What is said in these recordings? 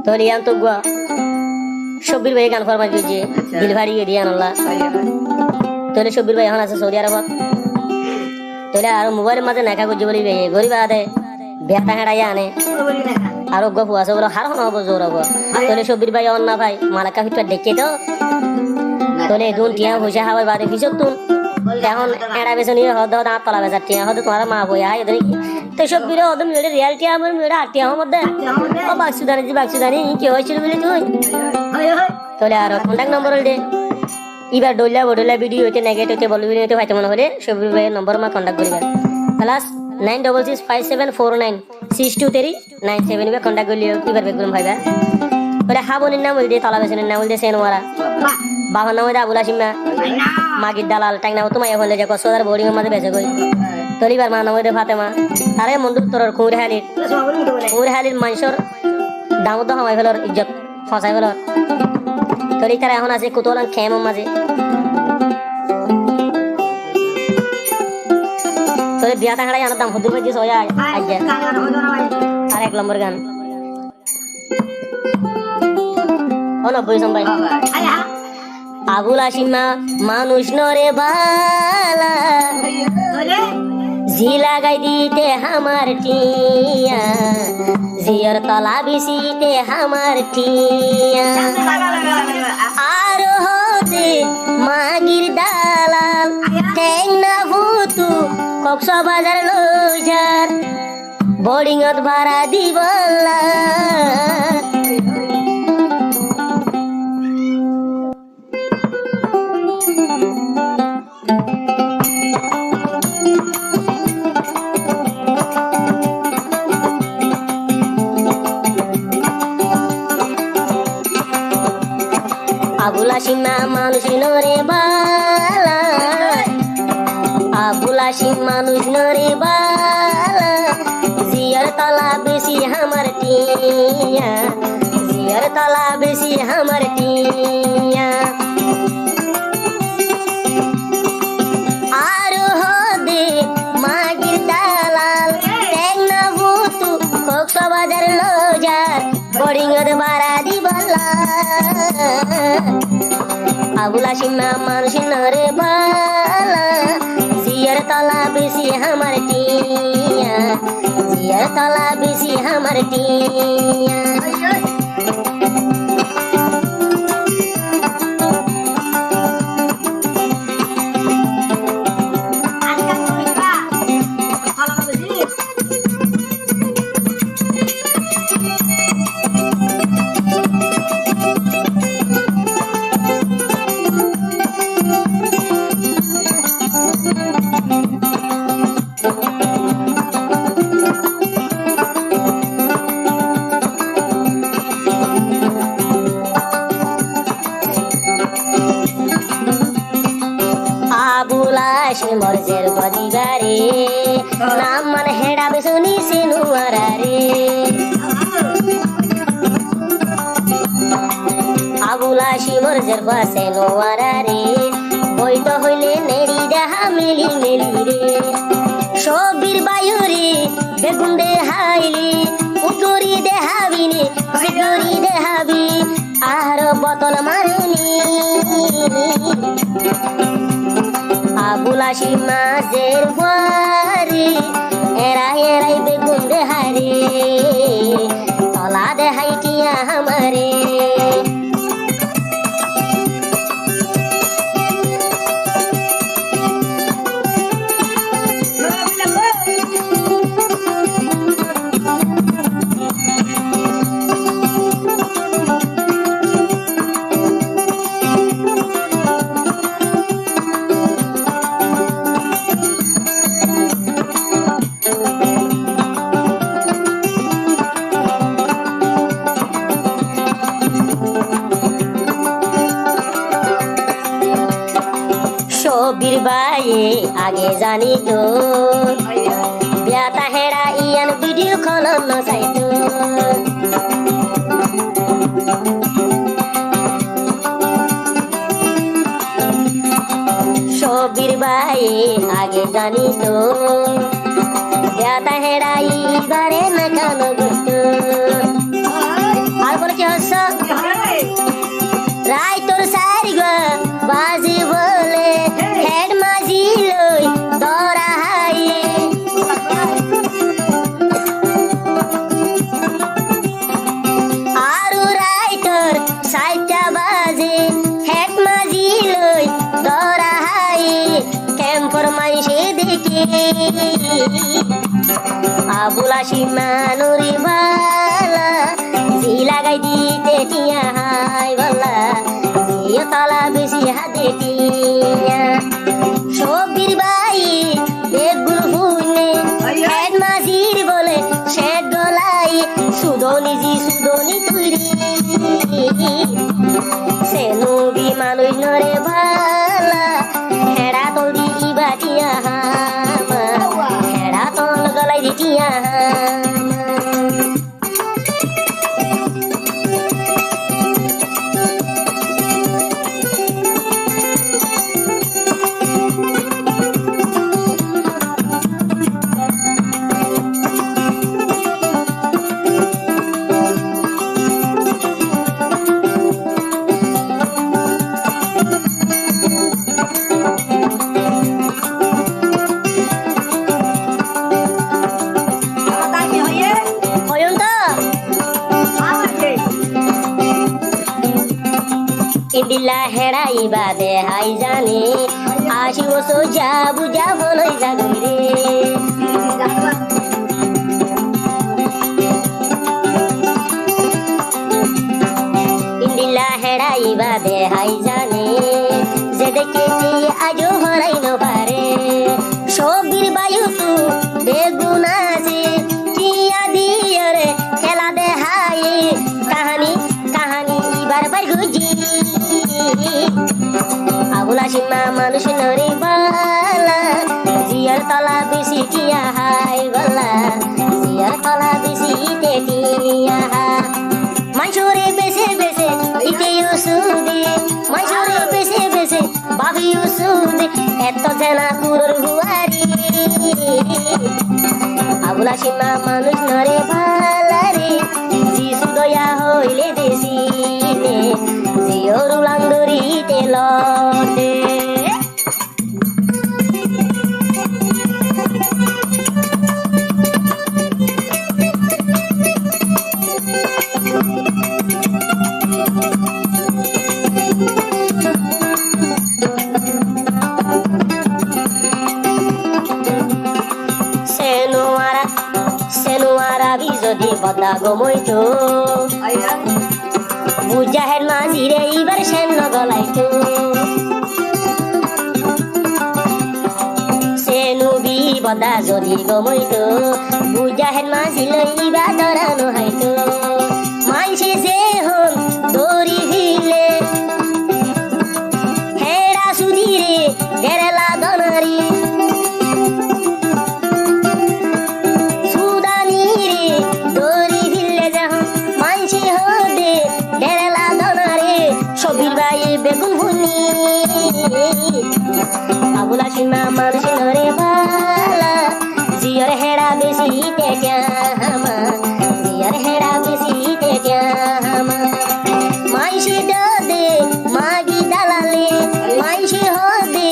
তোর ইয়ান তো গুয়া সব্বির ভাই গান ফরমাইশ করছে দিল ভাড়ি এরিয়া আল্লাহ তোলে সব্বির ভাই এখন আছে সৌদি আরবত তোলে আর মোবাইলের মাঝে নাকা করছে বলি গরিব আদে বেতা হেঁড়াই আনে আর গপু আছে বলো হার হন হবো জোর হবো তোলে সব্বির ভাই অন্য ভাই মালাকা ফিটটা ডেকে তো তোলে দুন টিয়া পয়সা হাওয়াই বাদে ফিসক তুন এখন এড়া বেছে নিয়ে হদ দাঁত তলা বেচার টিয়া হদ তোমার মা বই আয় এদের তো সব বিরে হদ মেয়েদের রিয়ালিটি আমার মেয়েরা আটটি আমার মধ্যে ও বাক্সুদানি কি হয়েছিল বলে তুই তোলে আর কন্ট্যাক্ট নম্বর দে এবার ডইলা ভিডিও হইতে নেগেট হইতে বলবি হইতে ভাইতে মনে হলে সবির ভাইয়ের নম্বর মা কন্ট্যাক্ট করিবেন প্লাস 966574962397 এ কন্ট্যাক্ট করলে এবার বেগুন ভাইবা ওরে হাবনের নাম বল দে তলা বেছেনের নাম বল দে সেনওয়ারা বাবার নাম হইতে আবুল হাসিম মাগির দালাল টাক নাম তোমায় হলে যে কসদার বোর্ডিং এর মাঝে বেঁচে গই তলিবার মা নাম হইতে ফাতেমা আরে মন্দুর তোর কুঁড়ে হালির মানুষের দাম তো হামাই ফেলর ইজ্জত ফসাই ফেলর তলি তারা এখন আছে কুতলান খেমের মাঝে তোর বিয়া টাকাটাই আনার দাম হদুর ভাই সয়া আজ আর 1 নম্বর গান ও 90 সম্ভাই আবুল হাসিমা মানুষ নরে বালা জি লাগাই দিতে আমার টিয়া জিয়র তলা বিছিতে আমার টিয়া আর হতে মাগির দালাল ঠেং না ভুতু কক্সবাজার লইজার বোর্ডিংত ভাড়া দিবলা আবুল হাসিমা মানুষ নরে বালা আবুল হাসিম মানুষ নরে বালা জিয়ার তলা বেশি আমার টিয়া জিয়ার তলা বেশি আমার টিয়া আর হদে মাগির দালাল টেং না ভুতু কক্সবাজার লজার বোর্ডিংত ভাড়া দিবলা আবুল হাসিমা মানুষ নরে বালা জিয়ার তলা বেশি আমার টিয়া জিয়ার তলা বেশি আমার টিয়া মরজের বদিবারে নাম মানে হেডা বেসুনি সিনুয়ারা রে আবুল হাসিম মরজের পাশে নোয়ারা রে বইতো হইলে নেড়ি দেহা মিলি রে সবির বায়ুরে বেগুন দেহাইলি উদরি দেহাবিনি সিদরি দেহাবি আর বোতল মারেনি আবুল হাসিম মাঝের বাড়ি এরাই বেগুন দেহারে তলা দেহাই টিয়া আমারে সবির ভাইয়ে আগে জানি তো বিয়াতা হেড়া ইয়ান ভিডিও খনন নসাইতো সবির ভাইয়ে আগে জানি তো বিয়াতা হেড়া ইবারে না কানো গুতো আর বলে কি আবুলা সীমানুরি বালা জি লাগাই দিতে টিয়া হাই বলা জিও তলা বেশি হাতে টিয়া সবির বাই বেগুন হুইনে হেড মাঝির বলে শেড গলাই সুদনি তুইরি সেনুবি মানুষ নরে ভালা হেড়া তলি বাটিয়া হামা হেড়া তল গলাই দিটিয়া ইন্দিলা হেড়াই বাদে হাই জানে আসিব সোজা বুঝা বলই যাবি রে ইন্দিলা হেড়াই বাদে হাই জানে যে দেখে আজও হরাই নপারে সবির বায়ু তু বেগুন আছে টিয়া দিয়ে রে খেলা দে হাই কাহানি বারবার গুজি আবুলা সীমা মানুষ নরে বালা জিয়ার তলা বেশি টিয়া হাই গলা জিয়ার তলা বেশি টিয়া মাইসুরে বেছে ইতে ইউসুদে মাইসুরে বেছে বাবি ইউসুদে এত জানা পুরোর হুয়ারি আবুলা সীমা মানুষ নরে বালা রে যিশু দয়া হইলে দেশি জিওর উলান্দরিতে লটে সেনুয়ারা যদি বদা গমইতো বুঝাহের মাঝিরে এইবার সেন্ন গলাইতো সেনুবি বদা যদি গমইতো বুঝাহের মাঝি লইবা ধরানো হয়তো মাইসে যে হন দড়ি ভিলে হেরা সুদিরে দেড়লা দনারি সবির বাই বেগুন ভুনি আবুলা সীমা মানুষ নরে বালা জিয়র হেড়া বেশি টেকা হামা জিয়র হেড়া বেশি টেকা হামা মাইসি দে মাগি দালালে মাইসি হদে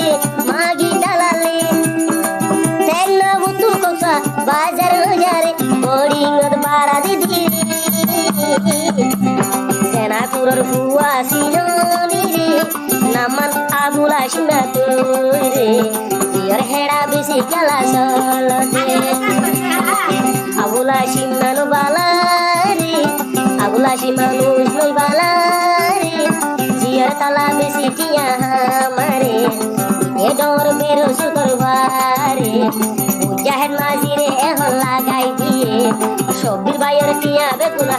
মাগি দালালে তেন বুতু কোসা বাজার নজারে বড়িঙত বাড়া দিদি সেনাপুরর বুয়া সিননি রে নামান আবুলা সীমা তোরে জিয়র হেড়া বেশি খেলা চলতে আবুলা সীমানো বালা রে আবুলা সীমানো নই বালা রে জিয়র তালা বেশি টিয়া হামারে এ ডর বেরো সুতর বারে বুঝাহের মাঝিরে এখন লাগাই দিয়ে সবির বাইয়ের টিয়া বেগুন